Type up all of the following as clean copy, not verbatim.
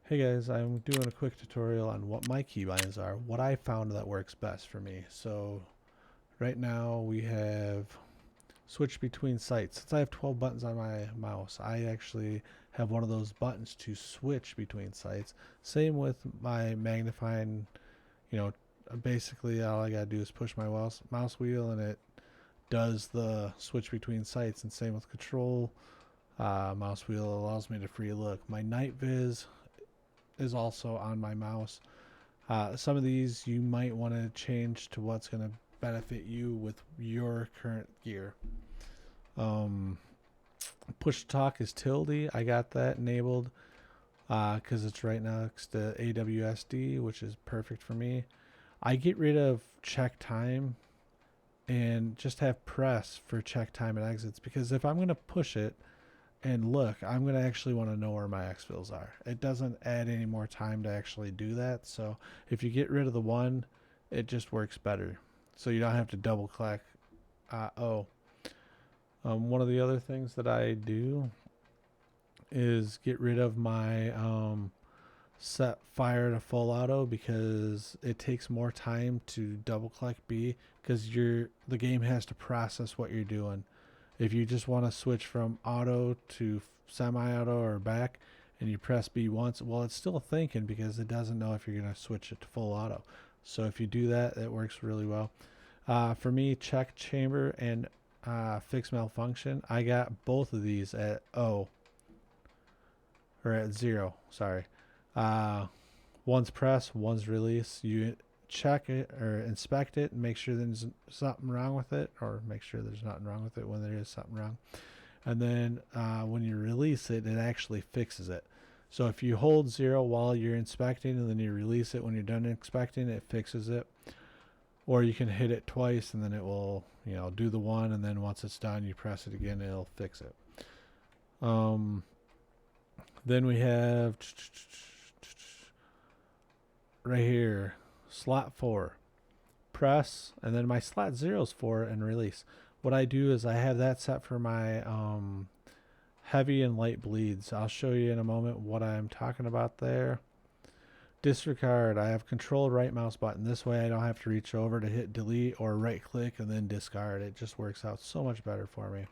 Hey guys, I'm doing a quick tutorial on what my keybinds are, what I found that works best for me. So right now we have switch between sites. Since I have 12 buttons on my mouse, I actually have one of those buttons to switch between sites. Same with my magnifying, basically all I gotta do is push my mouse wheel and it does the switch between sites, and same with control. Mouse wheel allows me to free look. My night viz is also on my mouse. Some of these you might want to change to what's going to benefit you with your current gear. Push to talk is tilde. I got that enabled because it's right next to AWSD, which is perfect for me. I get rid of check time and just have press for check time and exits, because if I'm going to push it and look, I'm going to actually want to know where my exfils are. It doesn't add any more time to actually do that. So if you get rid of the one, it just works better. So you don't have to double click. One of the other things that I do is get rid of my set fire to full auto, because it takes more time to double click B, because the game has to process what you're doing. If you just want to switch from auto to semi-auto or back and you press B once, well, it's still thinking because it doesn't know if you're going to switch it to full auto. So if you do that, it works really well. For me, check chamber and fix malfunction, I got both of these at O, or at 0, sorry. One's press, one's release. You check it or inspect it and make sure there's something wrong with it, or make sure there's nothing wrong with it when there is something wrong. And then when you release it, it actually fixes it. So if you hold 0 while you're inspecting and then you release it when you're done inspecting, it fixes it. Or you can hit it twice and then it will, do the one, and then once it's done, you press it again, it'll fix it. Then we have right here, slot 4, press, and then my slot 0 is 4 and release. What I do is I have that set for my heavy and light bleeds. I'll show you in a moment what I'm talking about there. Disregard, I have control right mouse button. This way I don't have to reach over to hit delete or right click and then discard. It just works out so much better for me.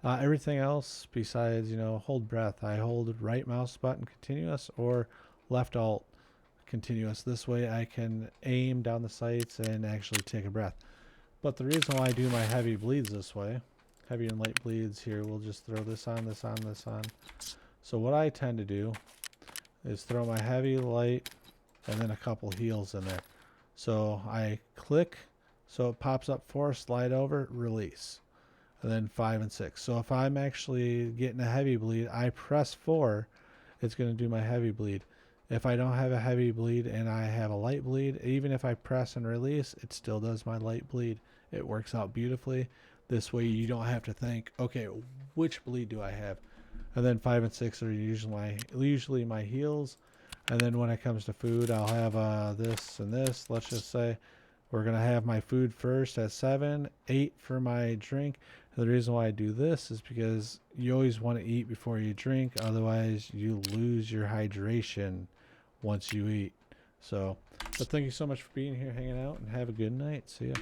Everything else besides, hold breath, I hold right mouse button continuous or left alt continuous. This way I can aim down the sights and actually take a breath. But the reason why I do my heavy bleeds this way, heavy and light bleeds here, we'll just throw this on, this on, this on. So what I tend to do is throw my heavy, light, and then a couple heals in there. So I click, so it pops up 4, slide over, release, and then 5 and 6. So if I'm actually getting a heavy bleed, I press 4, it's going to do my heavy bleed. If I don't have a heavy bleed and I have a light bleed, even if I press and release, it still does my light bleed. It works out beautifully. This way you don't have to think, okay, which bleed do I have? And then 5 and 6 are usually my heals. And then when it comes to food, I'll have this and this. Let's just say we're going to have my food first at 7, 8 for my drink. And the reason why I do this is because you always want to eat before you drink. Otherwise, you lose your hydration once you eat. But thank you so much for being here, hanging out, and have a good night. See ya.